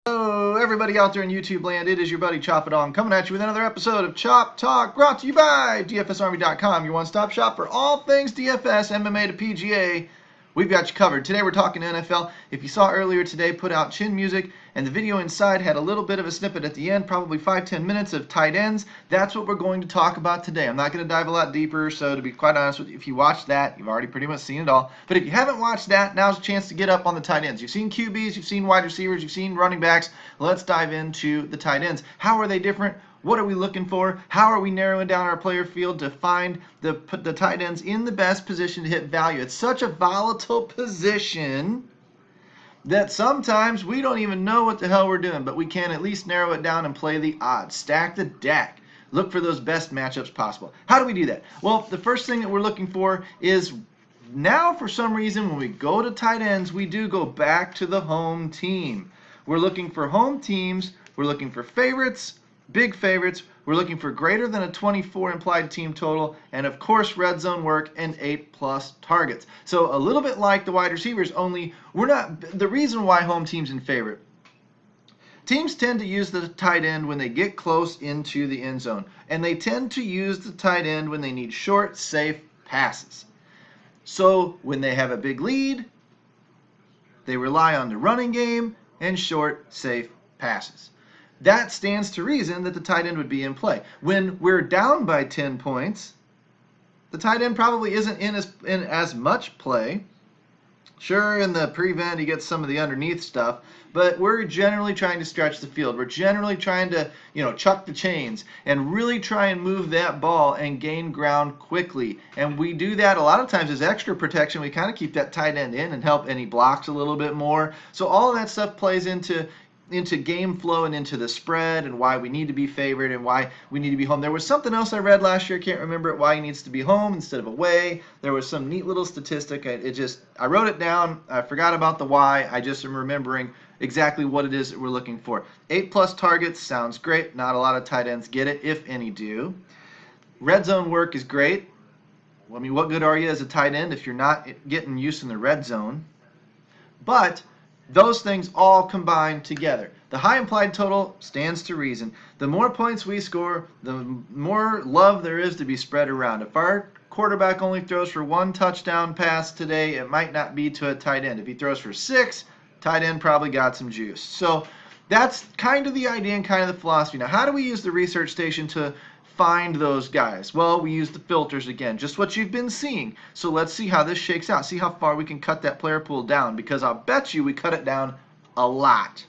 Hello, everybody out there in YouTube land. It is your buddy Chop It On coming at you with another episode of Chop Talk, brought to you by DFSArmy.com, your one-stop shop for all things DFS, MMA to PGA. We've got you covered. Today we're talking NFL. If you saw earlier today, put out chin music, and the video inside had a little bit of a snippet at the end, probably 5-10 minutes of tight ends. That's what we're going to talk about today. I'm not going to dive a lot deeper, so to be quite honest with you, if you watched that, you've already pretty much seen it all. But if you haven't watched that, now's a chance to get up on the tight ends. You've seen QBs, you've seen wide receivers, you've seen running backs. Let's dive into the tight ends. How are they different? What are we looking for? How are we narrowing down our player field to find the tight ends in the best position to hit value? It's such a volatile position that sometimes we don't even know what the hell we're doing, but we can at least narrow it down and play the odds. Stack the deck. Look for those best matchups possible. How do we do that? Well, the first thing that we're looking for is now, for some reason, when we go to tight ends, we do go back to the home team. We're looking for home teams. We're looking for favorites. Big favorites. We're looking for greater than a 24 implied team total, and of course red zone work and 8+ targets. So a little bit like the wide receivers, only we're not the reason why home team's in favorite. Teams tend to use the tight end when they get close into the end zone, and they tend to use the tight end when they need short, safe passes. So when they have a big lead, they rely on the running game and short, safe passes. That stands to reason that the tight end would be in play. When we're down by 10 points, the tight end probably isn't in as much play. Sure, in the prevent, he gets some of the underneath stuff, but we're generally trying to stretch the field. We're generally trying to, chuck the chains and really try and move that ball and gain ground quickly. And we do that a lot of times as extra protection. We kind of keep that tight end in and help any blocks a little bit more. So all of that stuff plays into game flow and into the spread and why we need to be favored and why we need to be home. There was something else I read last year, can't remember it, why he needs to be home instead of away. There was some neat little statistic. I wrote it down. I forgot about the why. I just am remembering exactly what it is that we're looking for. 8+ targets sounds great. Not a lot of tight ends get it, if any do. Red zone work is great. I mean, what good are you as a tight end if you're not getting use in the red zone? But those things all combine together. The high implied total stands to reason. The more points we score, the more love there is to be spread around. If our quarterback only throws for 1 touchdown pass today, it might not be to a tight end. If he throws for 6, tight end probably got some juice. So that's kind of the idea and kind of the philosophy. Now, how do we use the research station to find those guys? Well, we use the filters again, just what you've been seeing. So let's see how this shakes out. See how far we can cut that player pool down, because I'll bet you we cut it down a lot.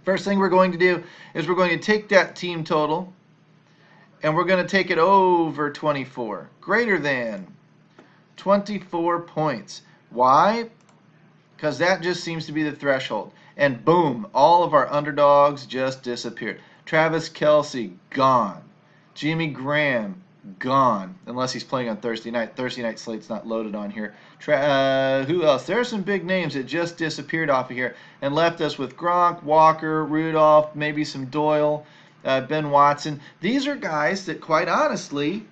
First thing we're going to do is we're going to take that team total and we're going to take it over 24, greater than 24 points. Why? Because that just seems to be the threshold. And boom, all of our underdogs just disappeared. Travis Kelce, gone. Jimmy Graham, gone. Unless he's playing on Thursday night. Thursday night slate's not loaded on here. Who else? There are some big names that just disappeared off of here and left us with Gronk, Walker, Rudolph, maybe some Doyle, Ben Watson. These are guys that, quite honestly,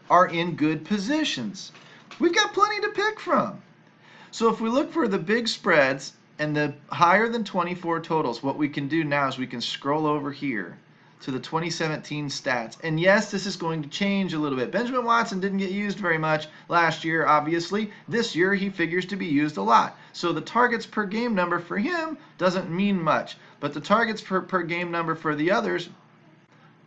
are in good positions. We've got plenty to pick from. So if we look for the big spreads and the higher than 24 totals, what we can do now is we can scroll over here to the 2017 stats. And yes, this is going to change a little bit. Benjamin Watson didn't get used very much last year, obviously. This year, he figures to be used a lot. So the targets per game number for him doesn't mean much. But the targets per game number for the others,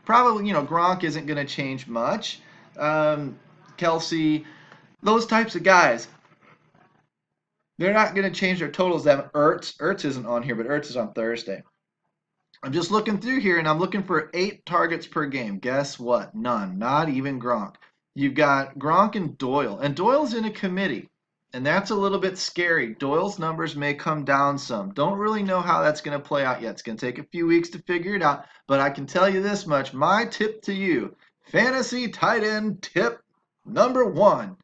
probably, Gronk isn't going to change much. Kelce, those types of guys, they're not going to change their totals. Ertz isn't on here, but Ertz is on Thursday. I'm just looking through here, and I'm looking for 8 targets per game. Guess what? None. Not even Gronk. You've got Gronk and Doyle. And Doyle's in a committee, and that's a little bit scary. Doyle's numbers may come down some. Don't really know how that's going to play out yet. It's going to take a few weeks to figure it out, but I can tell you this much. My tip to you, fantasy tight end tip number 1,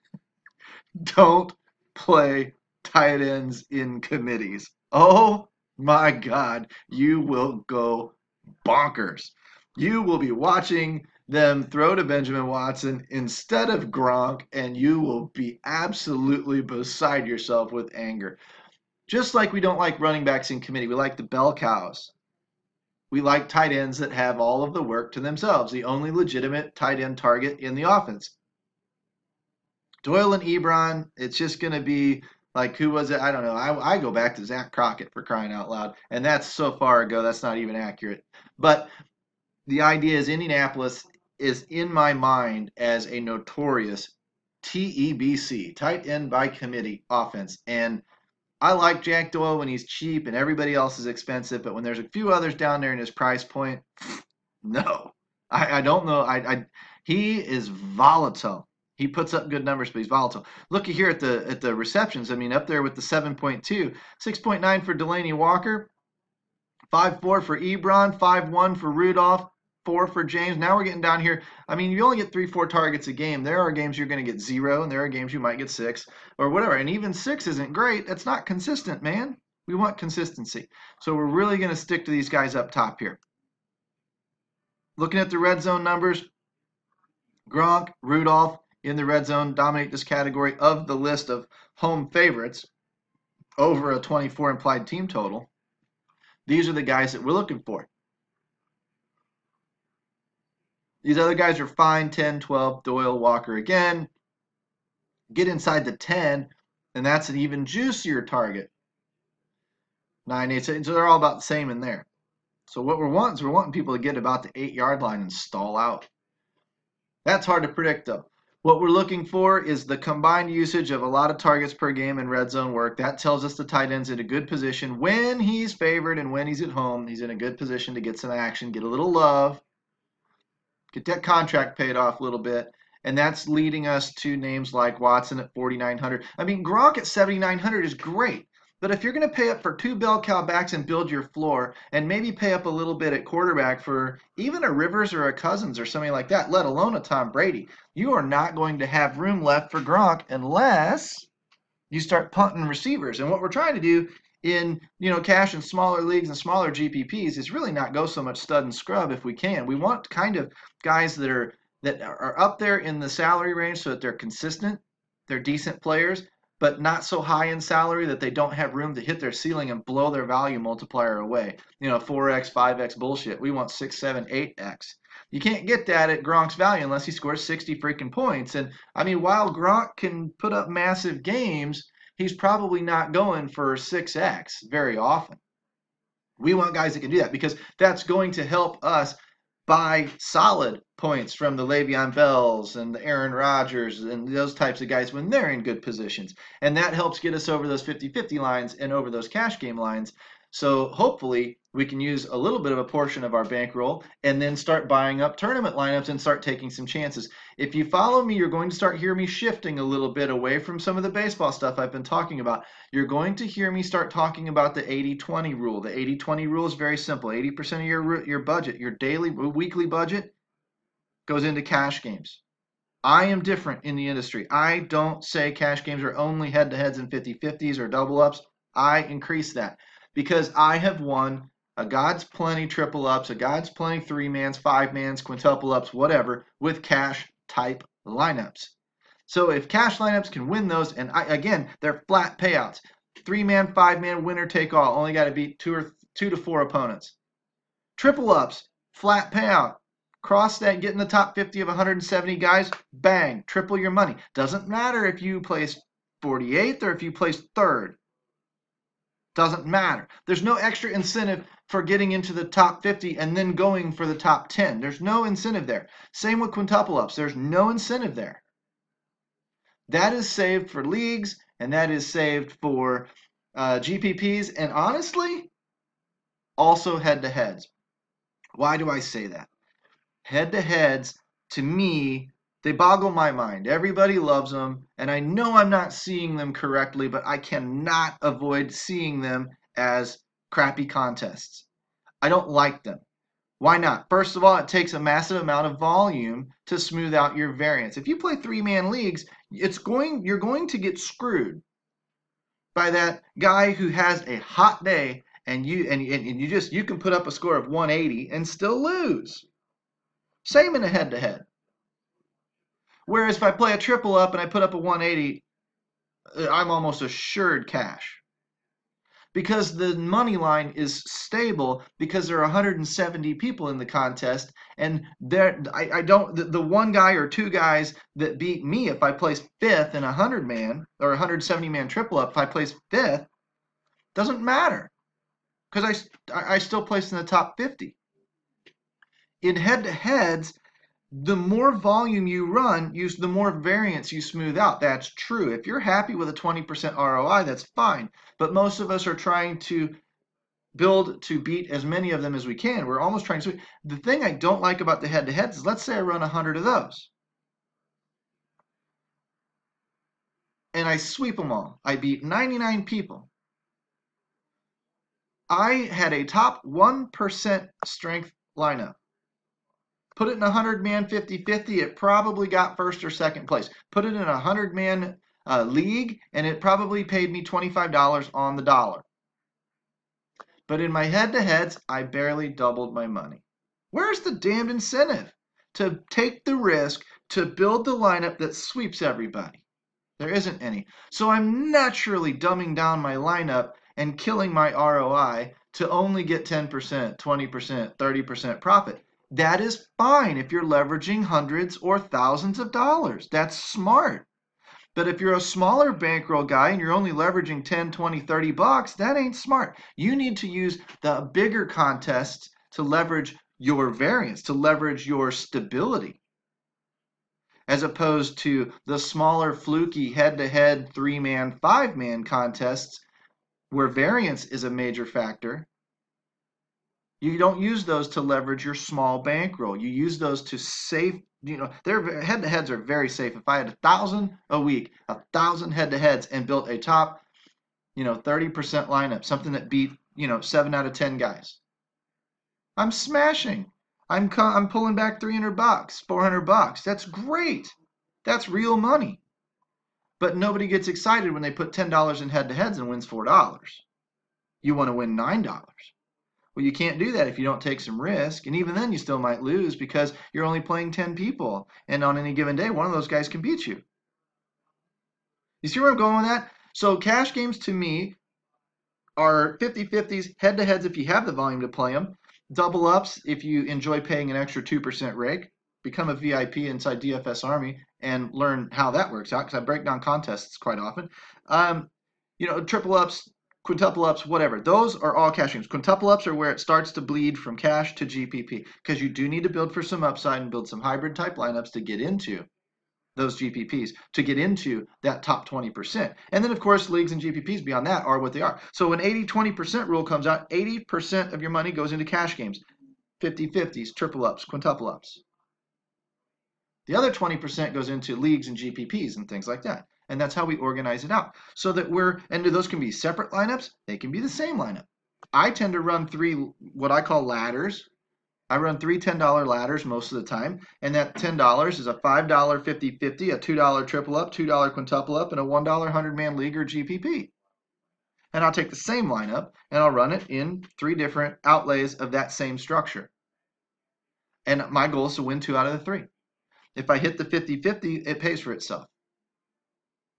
don't play tight ends in committees. Oh, my God, you will go bonkers. You will be watching them throw to Benjamin Watson instead of Gronk, and you will be absolutely beside yourself with anger. Just like we don't like running backs in committee, we like the bell cows. We like tight ends that have all of the work to themselves, the only legitimate tight end target in the offense. Doyle and Ebron, it's just going to be like, who was it? I don't know. I go back to Zach Crockett, for crying out loud. And that's so far ago, that's not even accurate. But the idea is Indianapolis is in my mind as a notorious TEBC, tight end by committee offense. And I like Jack Doyle when he's cheap and everybody else is expensive, but when there's a few others down there in his price point, no. I don't know. He is volatile. He puts up good numbers, but he's volatile. Looky here at the receptions. I mean, up there with the 7.2, 6.9 for Delaney Walker, 5.4 for Ebron, 5.1 for Rudolph, 4 for James. Now we're getting down here. I mean, you only get 3-4 targets a game. There are games you're going to get 0, and there are games you might get 6 or whatever. And even 6 isn't great. That's not consistent, man. We want consistency. So we're really going to stick to these guys up top here. Looking at the red zone numbers, Gronk, Rudolph in the red zone dominate this category of the list of home favorites over a 24 implied team total. These are the guys that we're looking for. These other guys are fine, 10, 12, Doyle, Walker again. Get inside the 10, and that's an even juicier target. 9, 8, 7, so they're all about the same in there. So what we're wanting people to get about the 8-yard line and stall out. That's hard to predict, though. What we're looking for is the combined usage of a lot of targets per game and red zone work. That tells us the tight end's in a good position. When he's favored and when he's at home, he's in a good position to get some action, get a little love, get that contract paid off a little bit. And that's leading us to names like Watson at 4,900. I mean, Gronk at 7,900 is great. But if you're going to pay up for 2 bell cow backs and build your floor and maybe pay up a little bit at quarterback for even a Rivers or a Cousins or something like that, let alone a Tom Brady, you are not going to have room left for Gronk unless you start punting receivers. And what we're trying to do in cash and smaller leagues and smaller GPPs is really not go so much stud and scrub if we can. We want kind of guys that are up there in the salary range so that they're consistent, they're decent players, but not so high in salary that they don't have room to hit their ceiling and blow their value multiplier away. 4x, 5x bullshit. We want 6, 7, 8x. You can't get that at Gronk's value unless he scores 60 freaking points. And I mean, while Gronk can put up massive games, he's probably not going for 6x very often. We want guys that can do that because that's going to help us buy solid points from the Le'Veon Bells and the Aaron Rodgers and those types of guys when they're in good positions. And that helps get us over those 50-50 lines and over those cash game lines. So hopefully we can use a little bit of a portion of our bankroll and then start buying up tournament lineups and start taking some chances. If you follow me, you're going to start hearing me shifting a little bit away from some of the baseball stuff I've been talking about. You're going to hear me start talking about the 80-20 rule. The 80-20 rule is very simple. 80% of your budget, your weekly budget, goes into cash games. I am different in the industry. I don't say cash games are only head-to-heads and 50-50s or double-ups. I increase that because I have won a God's plenty triple-ups, a God's plenty 3-mans, 5-mans, quintuple-ups, whatever, with cash-type lineups. So if cash lineups can win those, and again, they're flat payouts. 3-man, 5-man, winner take all. Only got to beat 2 to 4 opponents. Triple-ups, flat payout. Cross that, get in the top 50 of 170 guys, bang, triple your money. Doesn't matter if you place 48th or if you place 3rd. Doesn't matter. There's no extra incentive for getting into the top 50 and then going for the top 10. There's no incentive there. Same with quintuple ups. There's no incentive there. That is saved for leagues and that is saved for GPPs and honestly, also head-to-heads. Why do I say that? Head-to-heads, to me, they boggle my mind. Everybody loves them, and I know I'm not seeing them correctly, but I cannot avoid seeing them as crappy contests. I don't like them. Why not? First of all, it takes a massive amount of volume to smooth out your variance. If you play 3-man leagues, you're going to get screwed by that guy who has a hot day, and you can put up a score of 180 and still lose. Same in a head-to-head. Whereas if I play a triple up and I put up a 180, I'm almost assured cash. because the money line is stable because there are 170 people in the contest, and I don't the one guy or two guys that beat me if I place fifth in a 100-man or 170-man triple up, if I place fifth, doesn't matter because I still place in the top 50. In head-to-heads, the more volume you run, the more variance you smooth out. That's true. If you're happy with a 20% ROI, that's fine. But most of us are trying to build to beat as many of them as we can. We're almost trying to. The thing I don't like about the head-to-heads is, let's say I run 100 of those. And I sweep them all. I beat 99 people. I had a top 1% strength lineup. Put it in a 100-man 50-50, it probably got first or second place. Put it in a 100-man league, and it probably paid me $25 on the dollar. But in my head-to-heads, I barely doubled my money. Where's the damned incentive to take the risk to build the lineup that sweeps everybody? There isn't any. So I'm naturally dumbing down my lineup and killing my ROI to only get 10%, 20%, 30% profit. That is fine if you're leveraging hundreds or thousands of dollars. That's smart. But if you're a smaller bankroll guy and you're only leveraging 10, 20, 30 bucks, that ain't smart. You need to use the bigger contests to leverage your variance, to leverage your stability, as opposed to the smaller fluky head-to-head 3-man, 5-man contests where variance is a major factor. You don't use those to leverage your small bankroll. You use those to save, their head-to-heads are very safe. If I had 1,000 a week, 1,000 head-to-heads, and built a top, 30% lineup, something that beat, 7 out of 10 guys, I'm smashing. I'm pulling back 300 bucks, 400 bucks. That's great. That's real money. But nobody gets excited when they put $10 in head-to-heads and wins $4. You want to win $9. Well, you can't do that if you don't take some risk. And even then, you still might lose because you're only playing 10 people. And on any given day, one of those guys can beat you. You see where I'm going with that? So cash games to me are 50-50s, head-to-heads if you have the volume to play them. Double ups if you enjoy paying an extra 2% rake. Become a VIP inside DFS Army and learn how that works out, because I break down contests quite often. Triple ups, quintuple ups, whatever. Those are all cash games. Quintuple ups are where it starts to bleed from cash to GPP, because you do need to build for some upside and build some hybrid type lineups to get into those GPPs, to get into that top 20%. And then, of course, leagues and GPPs beyond that are what they are. So when 80-20% rule comes out, 80% of your money goes into cash games, 50-50s, triple ups, quintuple ups. The other 20% goes into leagues and GPPs and things like that. And that's how we organize it out. So that and those can be separate lineups. They can be the same lineup. I tend to run 3 what I call ladders. I run 3 $10 ladders most of the time. And that $10 is a $5 50-50, a $2 triple up, $2 quintuple up, and a $1 100-man league or GPP. And I'll take the same lineup and I'll run it in 3 different outlays of that same structure. And my goal is to win 2 out of the 3. If I hit the 50-50, it pays for itself.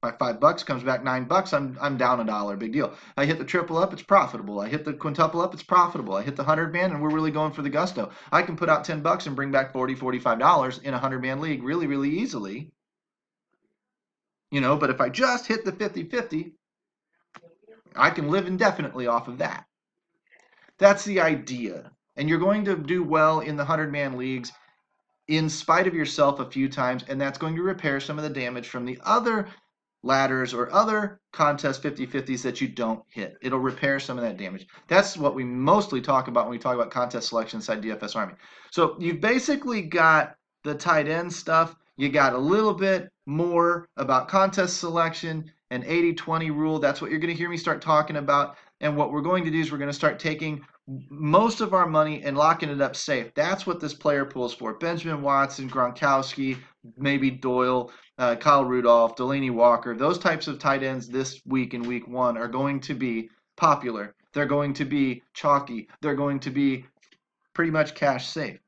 My $5 comes back $9. I'm down $1. Big deal. I hit the triple up, it's profitable. I hit the quintuple up, it's profitable. I hit the 100-man, and we're really going for the gusto. I can put out $10 and bring back $40, $45 in a 100-man league really, really easily. But if I just hit the 50-50, I can live indefinitely off of that. That's the idea. And you're going to do well in the 100-man leagues in spite of yourself a few times, and that's going to repair some of the damage from the other ladders or other contest 50-50s that you don't hit. It'll repair some of that damage. That's what we mostly talk about when we talk about contest selection inside DFS Army. So you've basically got the tight end stuff. You got a little bit more about contest selection and 80-20 rule. That's what you're going to hear me start talking about. And what we're going to do is we're going to start taking most of our money and locking it up safe. That's what this player pool is for. Benjamin Watson, Gronkowski, maybe Doyle, Kyle Rudolph, Delaney Walker, those types of tight ends this week in week 1 are going to be popular. They're going to be chalky. They're going to be pretty much cash safe.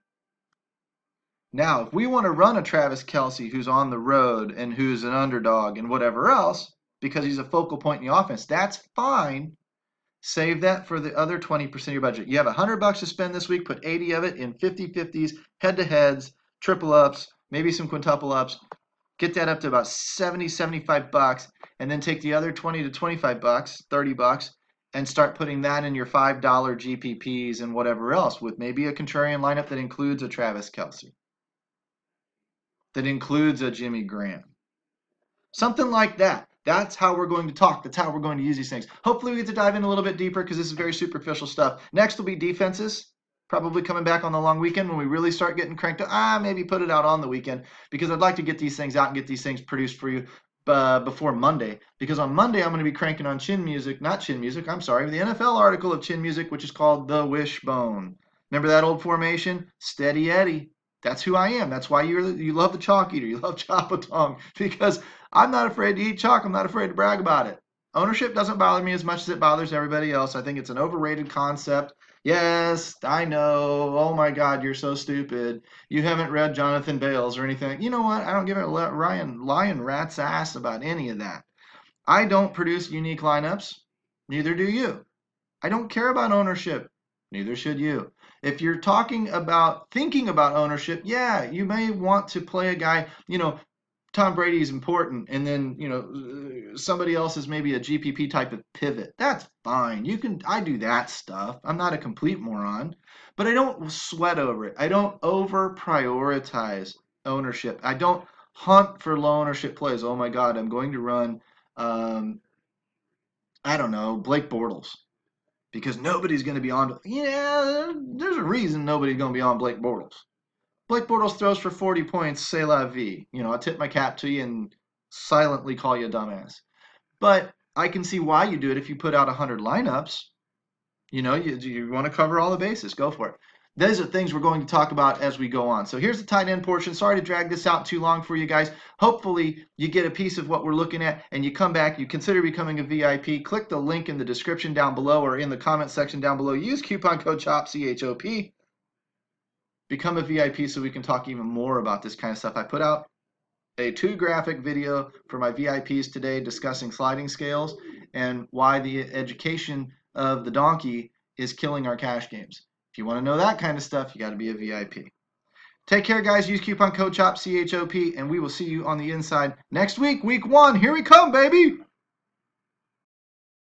Now, if we want to run a Travis Kelce who's on the road and who's an underdog and whatever else, because he's a focal point in the offense, that's fine. Save that for the other 20% of your budget. You have $100 to spend this week. Put 80 of it in 50-50s, head-to-heads, triple ups, maybe some quintuple ups. Get that up to about 70, 75 bucks, and then take the other 20 to 25 bucks, 30 bucks, and start putting that in your $5 GPPs and whatever else, with maybe a contrarian lineup that includes a Travis Kelce, that includes a Jimmy Graham. Something like that. That's how we're going to talk. That's how we're going to use these things. Hopefully we get to dive in a little bit deeper because this is very superficial stuff. Next will be defenses. Probably coming back on the long weekend when we really start getting cranked up. Maybe put it out on the weekend because I'd like to get these things out and get these things produced for you before Monday. Because on Monday I'm going to be cranking on the NFL article of chin music, which is called The Wishbone. Remember that old formation? Steady Eddie. That's who I am. That's why you love the chalk eater. You love ChopTalk, because I'm not afraid to eat chalk. I'm not afraid to brag about it. Ownership doesn't bother me as much as it bothers everybody else. I think it's an overrated concept. Yes, I know. Oh my God, you're so stupid. You haven't read Jonathan Bales or anything. You know what? I don't give a lion rat's ass about any of that. I don't produce unique lineups. Neither do you. I don't care about ownership. Neither should you. If you're thinking about ownership, yeah, you may want to play a guy, Tom Brady is important, and then, somebody else is maybe a GPP type of pivot. That's fine. I do that stuff. I'm not a complete moron, but I don't sweat over it. I don't over prioritize ownership. I don't hunt for low ownership plays. Oh my God, I'm going to run, I don't know, Blake Bortles. Because nobody's going to be on. Yeah, there's a reason nobody's going to be on Blake Bortles. Blake Bortles throws for 40 points, c'est la vie. I'll tip my cap to you and silently call you a dumbass. But I can see why you do it if you put out 100 lineups. You want to cover all the bases. Go for it. Those are things we're going to talk about as we go on. So here's the tight end portion. Sorry to drag this out too long for you guys. Hopefully you get a piece of what we're looking at and you come back, you consider becoming a VIP. Click the link in the description down below or in the comment section down below. Use coupon code CHOP, C-H-O-P. Become a VIP so we can talk even more about this kind of stuff. I put out a 2-graphic video for my VIPs today discussing sliding scales and why the education of the donkey is killing our cash games. If you want to know that kind of stuff, you got to be a VIP. Take care, guys. Use coupon code CHOP, C-H-O-P, and we will see you on the inside next week, week 1. Here we come, baby.